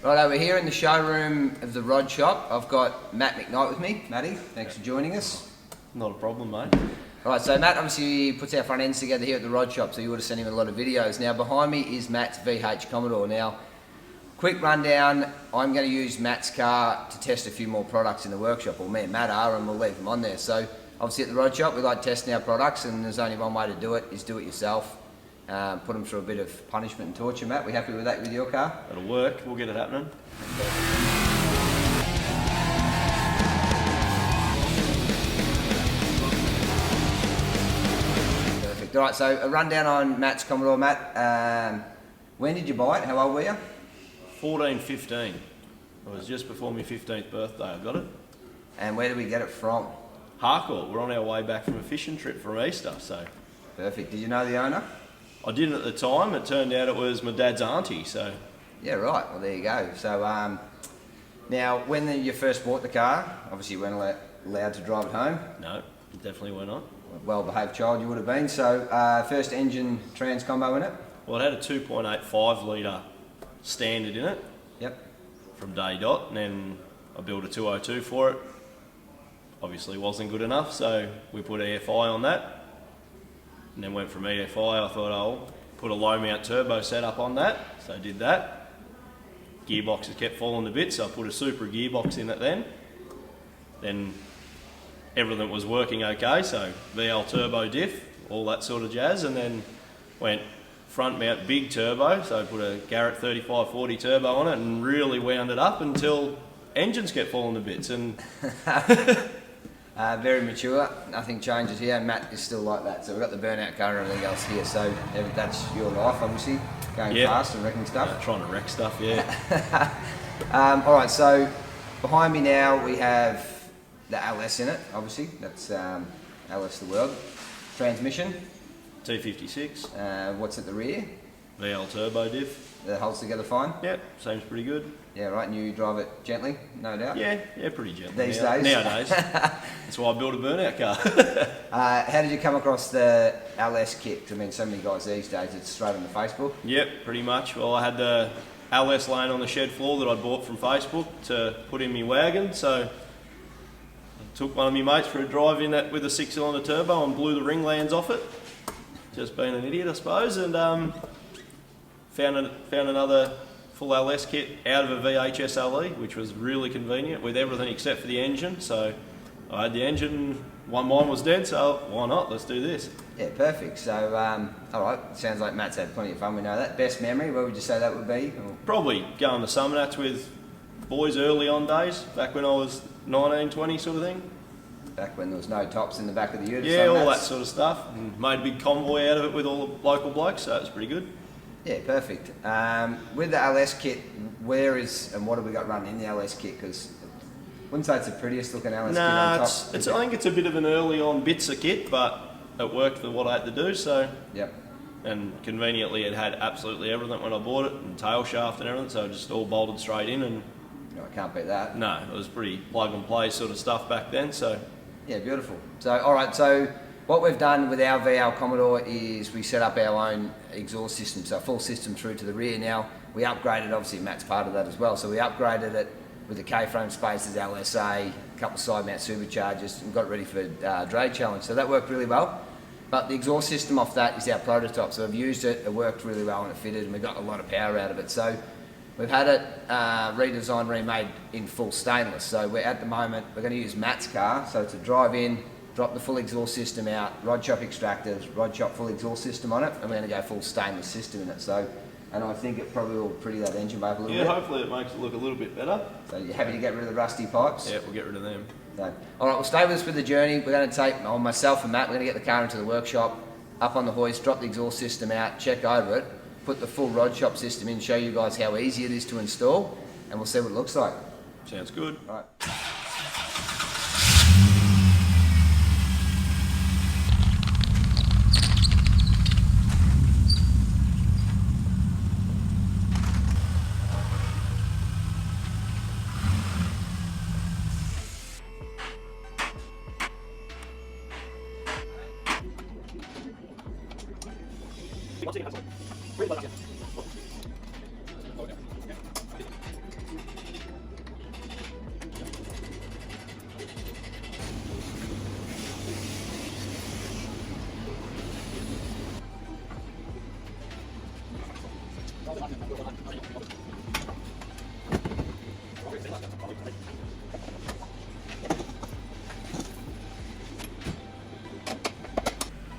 Righto, we're here in the showroom of the Rod Shop. I've got Matt McKnight with me. Matty, thanks for joining us. Not a problem, mate. Right, so Matt obviously puts our front ends together here at the Rod Shop, so you would have seen him in a lot of videos. Now behind me is Matt's VH Commodore. Now, quick rundown, I'm going to use Matt's car to test a few more products in the workshop, or me and Matt are, and we'll leave them on there. So obviously at the Rod Shop we like testing our products, and there's only one way to do it, is do it yourself. Put them through a bit of punishment and torture. Matt, we happy with that with your car? It'll work, we'll get it happening. Perfect. All right, so a rundown on Matt's Commodore. Matt, when did you buy it? How old were you? 14, 15. It was just before my 15th birthday I got it. And where did we get it from? Harcourt. We're on our way back from a fishing trip from Easter, so. Perfect. Did you know the owner? I didn't at the time. It turned out it was my dad's auntie, so. Yeah, right. Well, there you go. So, now, when you first bought the car, obviously you weren't allowed to drive it home. No, definitely were not. Well-behaved child you would have been. So, first engine trans combo in it? Well, it had a 2.85 litre standard in it. Yep. From day dot, and then I built a 202 for it. Obviously wasn't good enough, so we put EFI on that. And then went from EFI, I thought I'll put a low mount turbo setup on that, so I did that. Gearboxes kept falling to bits, so I put a super gearbox in it then. Then everything was working okay, so VL turbo diff, all that sort of jazz, and then went front mount big turbo, so I put a Garrett 3540 turbo on it and really wound it up until engines kept falling to bits. And very mature, nothing changes here. Matt is still like that, so we've got the burnout car and everything else here, so that's your life obviously, going fast and wrecking stuff. Trying to wreck stuff, yeah. Alright, so behind me now we have the LS in it, obviously, that's LS the world. Transmission. T56. What's at the rear? VL turbo diff. That holds together fine? Yep, seems pretty good. Yeah, right, and you drive it gently, no doubt? Yeah, pretty gently. These days? Nowadays. That's why I built a burnout car. How did you come across the LS kit? I mean, so many guys these days, it's straight on the Facebook. Yep, pretty much. Well, I had the LS laying on the shed floor that I'd bought from Facebook to put in my wagon, so I took one of my mates for a drive in that with a 6-cylinder turbo and blew the ring lands off it. Just being an idiot, I suppose, and found another full LS kit out of a VHS LE, which was really convenient with everything except for the engine. So I had the engine, mine was dead, so why not? Let's do this. Yeah, perfect. So, alright, sounds like Matt's had plenty of fun, we know that. Best memory, what would you say that would be? Probably going to Summernats with boys early on days, back when I was 19, 20 sort of thing. Back when there was no tops in the back of the ute. Yeah, all that sort of stuff. And made a big convoy out of it with all the local blokes, so it was pretty good. Yeah, perfect. With the LS kit, where is and what have we got running in the LS kit? Because I wouldn't say it's the prettiest looking LS kit on top. I think it's a bit of an early on bits of kit, but it worked for what I had to do. So. Yep. And conveniently, it had absolutely everything when I bought it, and tail shaft and everything. So just all bolted straight in, and. No, I can't beat that. No, it was pretty plug and play sort of stuff back then. So. Yeah, beautiful. So, all right. So. What we've done with our VL Commodore is we set up our own exhaust system, so a full system through to the rear. Now, we upgraded, obviously Matt's part of that as well, so we upgraded it with the K-frame spacers, LSA, a couple of side mount superchargers, and got it ready for drag challenge. So that worked really well. But the exhaust system off that is our prototype, so we've used it, it worked really well and it fitted, and we got a lot of power out of it. So we've had it redesigned, remade in full stainless. So at the moment, we're going to use Matt's car, so to drive in, drop the full exhaust system out, Rod Shop extractors, Rod Shop full exhaust system on it, and we're going to go full stainless system in it. So, and I think it probably will pretty that engine up a little bit. Yeah, hopefully it makes it look a little bit better. So you're happy to get rid of the rusty pipes? Yeah, we'll get rid of them. So, all right, we'll stay with us with the journey. We're going to take, myself and Matt, we're going to get the car into the workshop, up on the hoist, drop the exhaust system out, check over it, put the full Rod Shop system in, show you guys how easy it is to install, and we'll see what it looks like. Sounds good. All right.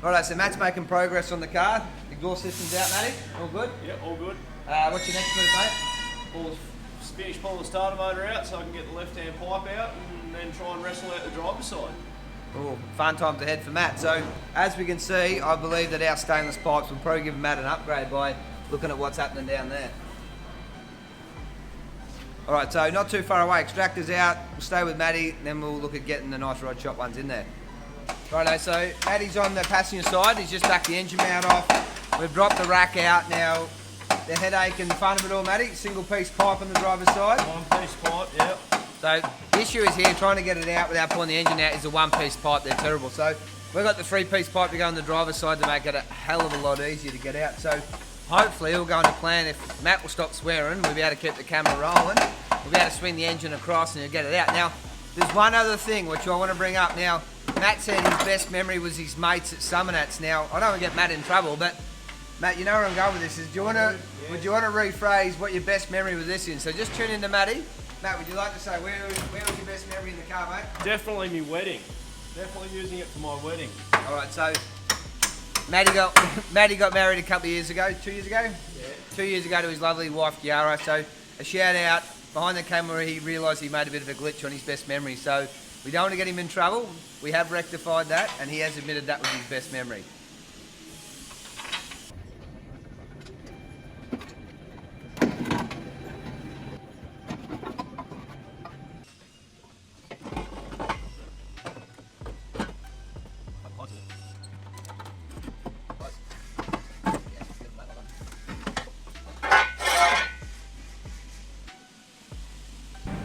Righto, so Matt's making progress on the car. Exhaust system's out, Matty. All good? Yeah, all good. What's your next move, mate? Finish pulling the starter motor out so I can get the left-hand pipe out and then try and wrestle out the driver's side. Oh, fun times ahead for Matt. So, as we can see, I believe that our stainless pipes will probably give Matt an upgrade by looking at what's happening down there. Alright, so not too far away. Extractor's out. We'll stay with Matty, then we'll look at getting the nice rod shot ones in there. Righto, so Matty's on the passenger side. He's just backed the engine mount off. We've dropped the rack out now. The headache and fun of it all, Matty. Single piece pipe on the driver's side. One piece pipe, yeah. So the issue is here, trying to get it out without pulling the engine out is a one piece pipe. They're terrible. So we've got the 3-piece pipe to go on the driver's side to make it a hell of a lot easier to get out. So hopefully it'll go into plan. If Matt will stop swearing, we'll be able to keep the camera rolling. We'll be able to swing the engine across and you'll get it out. Now, there's one other thing which I want to bring up. Now, Matt said his best memory was his mates at Summonats. Now, I don't want to get Matt in trouble, but Matt, you know where I'm going with this. Would you want to rephrase what your best memory was this in? So just tune in to Matty. Matt, would you like to say where was your best memory in the car, mate? Definitely my wedding. Definitely using it for my wedding. All right, so Matty got married a couple of years ago, 2 years ago? Yeah. 2 years ago to his lovely wife, Kiara. So a shout out behind the camera, he realised he made a bit of a glitch on his best memory. So we don't want to get him in trouble. We have rectified that, and he has admitted that was his best memory.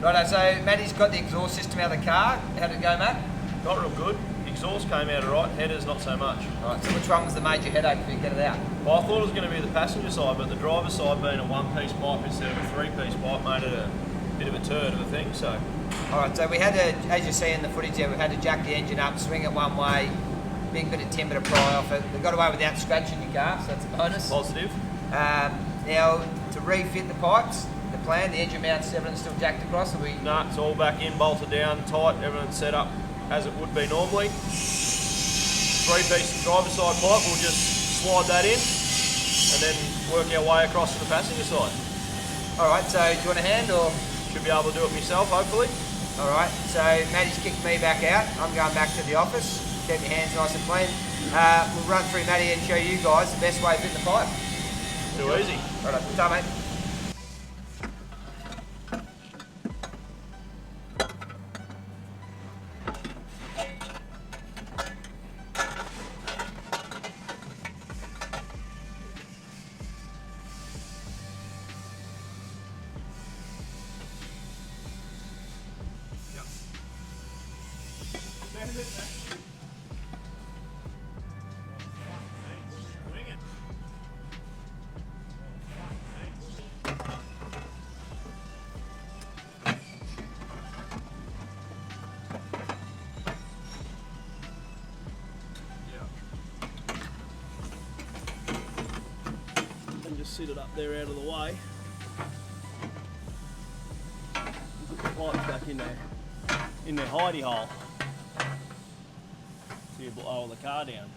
Righto, so Matty's got the exhaust system out of the car. How'd it go, Matt? Got real good. Exhaust came out alright, headers not so much. Alright, so which one was the major headache if you get it out? Well, I thought it was going to be the passenger side, but the driver's side being a 1-piece pipe instead of a 3-piece pipe made it a bit of a turd of a thing, so. Alright, so we had to, as you see in the footage there, we had to jack the engine up, swing it one way, big bit of timber to pry off it. We got away without scratching your car, so that's a bonus. Positive. Now, to refit the pipes, the plan, the engine mounts, everything's still jacked across? No, it's all back in, bolted down, tight, everything's set up as it would be normally. 3-piece driver's side pipe, we'll just slide that in and then work our way across to the passenger side. Alright, so do you want a hand or? Should be able to do it myself, hopefully. Alright, so Matty's kicked me back out. I'm going back to the office. Keep your hands nice and clean. We'll run through Matty and show you guys the best way of fitting the pipe. Too easy. Alright, good time, mate. And just sit it up there out of the way. Put the pipes back in their hidey hole. So you blow the car down.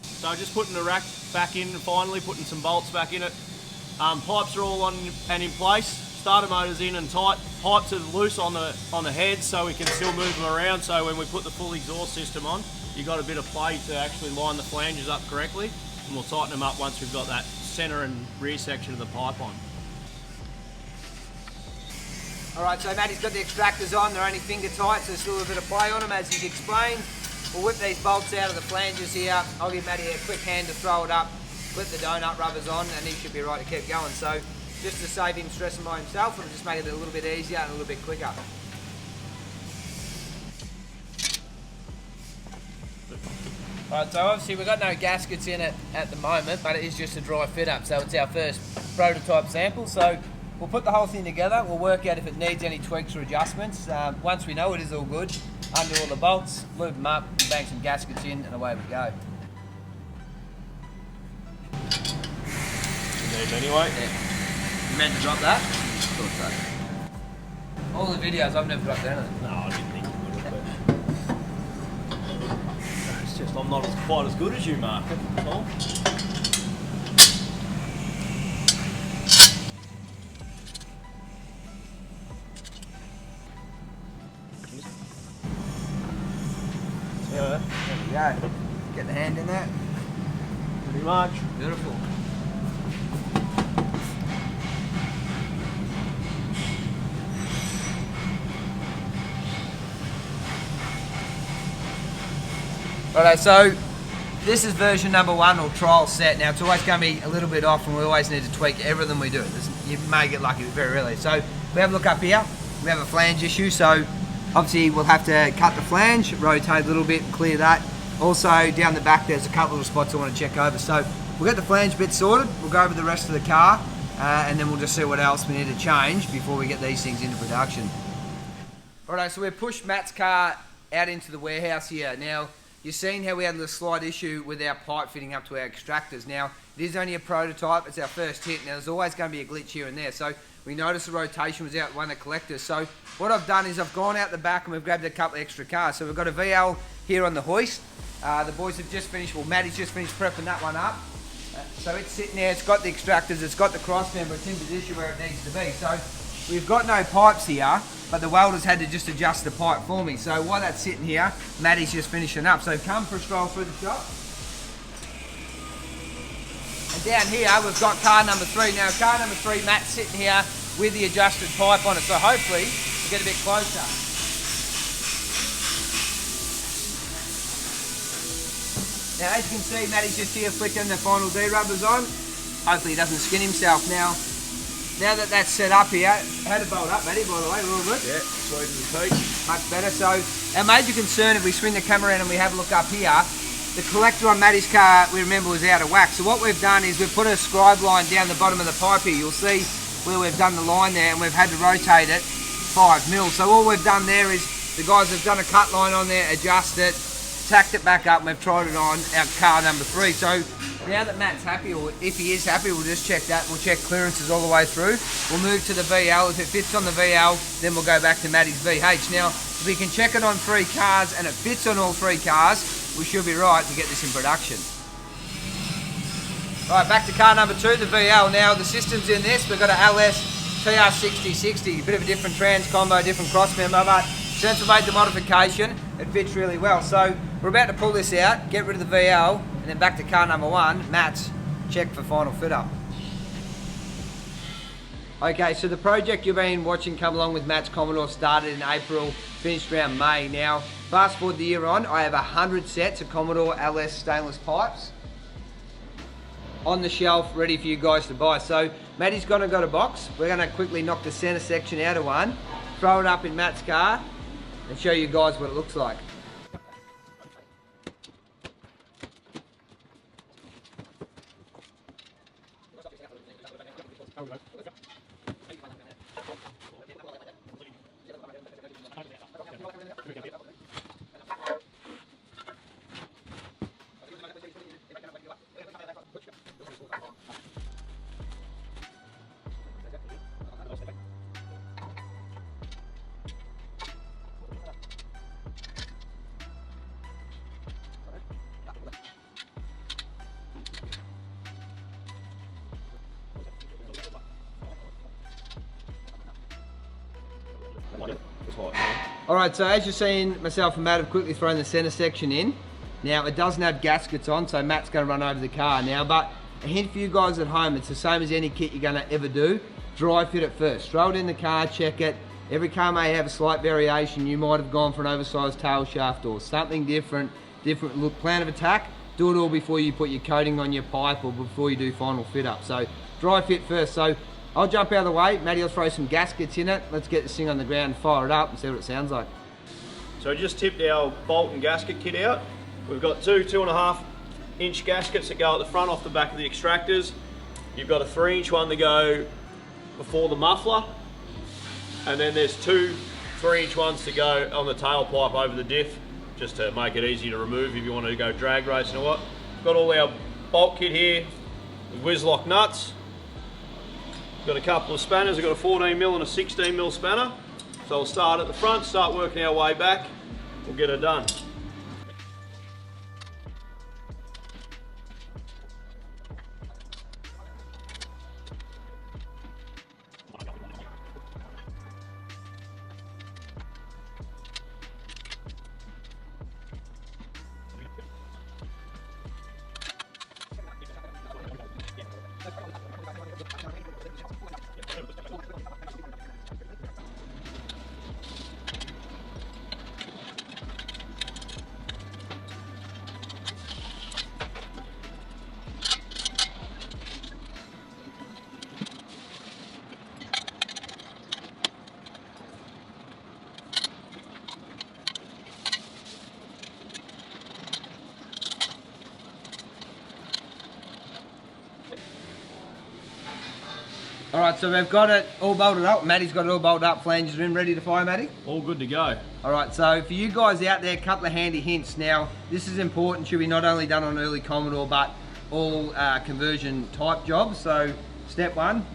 So just putting the rack back in and finally putting some bolts back in it. Pipes are all on and in place. Starter motor's in and tight. Pipes are loose on the head so we can still move them around. So when we put the full exhaust system on, you've got a bit of play to actually line the flanges up correctly. And we'll tighten them up once we've got that centre and rear section of the pipe on. Alright, so Matty's got the extractors on. They're only finger tight, so there's still a bit of play on them as he's explained. We'll whip these bolts out of the flanges here. I'll give Matty a quick hand to throw it up, clip the donut rubbers on, and he should be right to keep going. So just to save him stressing by himself, it'll just make it a little bit easier and a little bit quicker. Alright, so obviously we've got no gaskets in it at the moment, but it is just a dry fit up, so it's our first prototype sample. So we'll put the whole thing together, we'll work out if it needs any tweaks or adjustments. Once we know it is all good, undo all the bolts, lube them up, bang some gaskets in, and away we go. end anyway. Yeah. You meant to drop that? Thought so. All the videos, I've never dropped anything. No, I didn't think you would have, but no, it's just I'm not quite as good as you, Mark. That's all. There we go. Get the hand in there. Pretty much. Beautiful. Righto, so this is version number 1 or trial set. Now it's always going to be a little bit off and we always need to tweak everything we do. You may get lucky very rarely. So we have a look up here. We have a flange issue, so obviously we'll have to cut the flange, rotate a little bit, clear that. Also down the back there's a couple of spots I want to check over. So we'll get the flange bit sorted, we'll go over the rest of the car and then we'll just see what else we need to change before we get these things into production. Righto, so we've pushed Matt's car out into the warehouse here. Now you've seen how we had a slight issue with our pipe fitting up to our extractors. Now it is only a prototype, it's our first hit. Now there's always going to be a glitch here and there. So we noticed the rotation was out one of the collectors. So what I've done is I've gone out the back and we've grabbed a couple of extra cars. So we've got a VL here on the hoist. The boys have just finished, well Matty's just finished prepping that one up. So it's sitting there, it's got the extractors, it's got the cross member, it's in position where it needs to be. So we've got no pipes here, but the welders had to just adjust the pipe for me. So while that's sitting here, Matty's just finishing up. So come for a stroll through the shop. And down here we've got car number 3. Now car number 3, Matt's sitting here with the adjusted pipe on it. So hopefully we'll get a bit closer. Now as you can see, Matty's just here flicking the final D-rubbers on. Hopefully he doesn't skin himself. Now that that's set up here, how to bolt up, Matty, by the way, all good? Yeah, sweet as a peach. Much better. So our major concern, if we swing the camera around and we have a look up here, the collector on Matty's car, we remember, was out of whack. So what we've done is we've put a scribe line down the bottom of the pipe here. You'll see where we've done the line there and we've had to rotate it 5 mil. So all we've done there is the guys have done a cut line on there, adjust it, tacked it back up, and we've tried it on our car number 3. So now that Matt's happy, or if he is happy, we'll just check that. We'll check clearances all the way through. We'll move to the VL. If it fits on the VL, then we'll go back to Matty's VH. Now, if we can check it on 3 cars and it fits on all 3 cars, we should be right to get this in production. Alright, back to car number 2, the VL. Now, the system's in this. We've got an LS TR6060, a bit of a different trans combo, different cross member, but since we made the modification, it fits really well. So we're about to pull this out, get rid of the VL, and then back to car number 1, Matt's, check for final fit up. Okay, so the project you've been watching come along with Matt's Commodore started in April, finished around May. Now, fast forward the year on, I have 100 sets of Commodore LS stainless pipes on the shelf ready for you guys to buy. So Matty's got a box. We're going to quickly knock the center section out of one, throw it up in Matt's car, and show you guys what it looks like. Alright, so as you're seeing, myself and Matt have quickly thrown the centre section in. Now, it doesn't have gaskets on, so Matt's going to run over the car now, but a hint for you guys at home, it's the same as any kit you're going to ever do. Dry fit it first. Throw it in the car, check it. Every car may have a slight variation. You might have gone for an oversized tail shaft or something different look, plan of attack. Do it all before you put your coating on your pipe or before you do final fit up. So, dry fit first. So, I'll jump out of the way, Matty will throw some gaskets in it. Let's get this thing on the ground and fire it up and see what it sounds like. So I just tipped our bolt and gasket kit out. We've got 2.5 inch gaskets that go at the front off the back of the extractors. You've got a 3-inch one to go before the muffler. And then there's 2 3-inch ones to go on the tailpipe over the diff, just to make it easy to remove if you want to go drag racing or what. Got all our bolt kit here with Whizlock nuts. Got a couple of spanners. I've got a 14mm and a 16mm spanner. So we'll start at the front, start working our way back. We'll get it done. All right, so we've got it all bolted up. Matty's got it all bolted up, flanges are in, ready to fire, Matty? All good to go. All right, so for you guys out there, a couple of handy hints. Now, this is important, should be not only done on early Commodore, but all conversion type jobs. So, step one,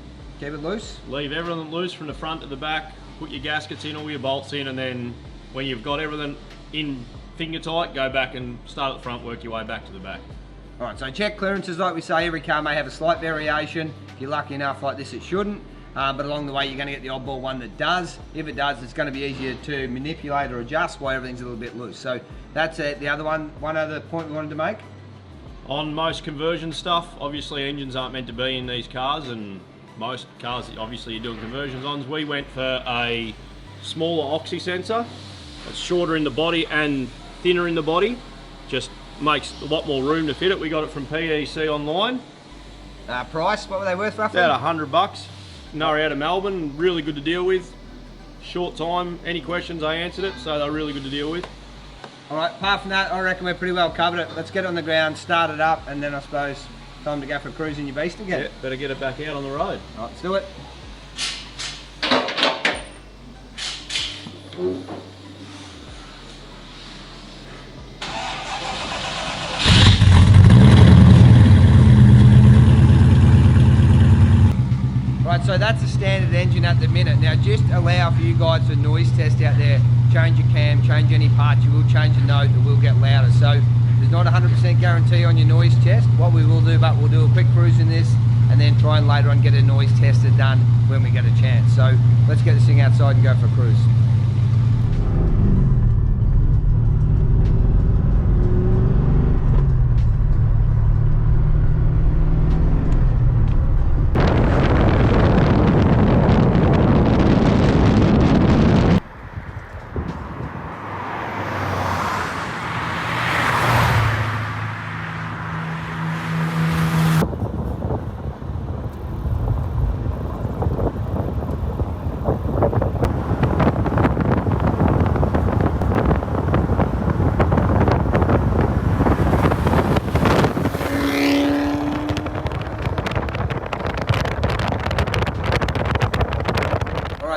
keep it loose. Leave everything loose from the front to the back, put your gaskets in, all your bolts in, and then when you've got everything in finger tight, go back and start at the front, work your way back to the back. All right, so check clearances. Like we say, every car may have a slight variation. If you're lucky enough like this, it shouldn't. But along the way, you're going to get the oddball one that does. If it does, it's going to be easier to manipulate or adjust while everything's a little bit loose. So that's it. The other one other point we wanted to make. On most conversion stuff, obviously engines aren't meant to be in these cars, and most cars obviously you're doing conversions on. We went for a smaller oxy sensor. It's shorter in the body and thinner in the body. Just makes a lot more room to fit it. We got it from PEC online. Price, what were they worth roughly? About $100. No, out of Melbourne, really good to deal with. Short time, any questions I answered it, so they're really good to deal with. All right, apart from that, I reckon we're pretty well covered it. Let's get it on the ground, start it up, and then I suppose time to go for a cruise in your beast again. Yeah, better get it back out on the road. All right, let's do it. Right, so that's a standard engine at the minute. Now just allow for you guys to noise test out there, change your cam, change any parts, you will change the note, it will get louder. So there's not a 100% guarantee on your noise test. What we will do, but we'll do a quick cruise in this and then try and later on get a noise tester done when we get a chance. So let's get this thing outside and go for a cruise.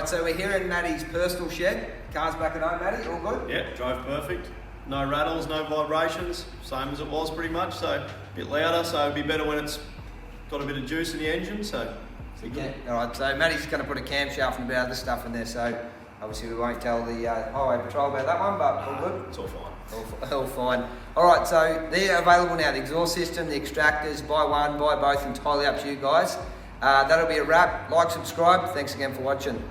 So we're here in Matty's personal shed. Car's back at home, Matty, all good? Yeah, drove perfect. No rattles, no vibrations, same as it was pretty much, so a bit louder, so it'd be better when it's got a bit of juice in the engine, so okay. All right, so Matty's going to put a camshaft and a bit of other stuff in there, so obviously we won't tell the highway patrol about that one, but all good? It's all fine. All fine. All right, so they're available now, the exhaust system, the extractors, buy one, buy both, entirely up to you guys. That'll be a wrap. Like, subscribe. Thanks again for watching.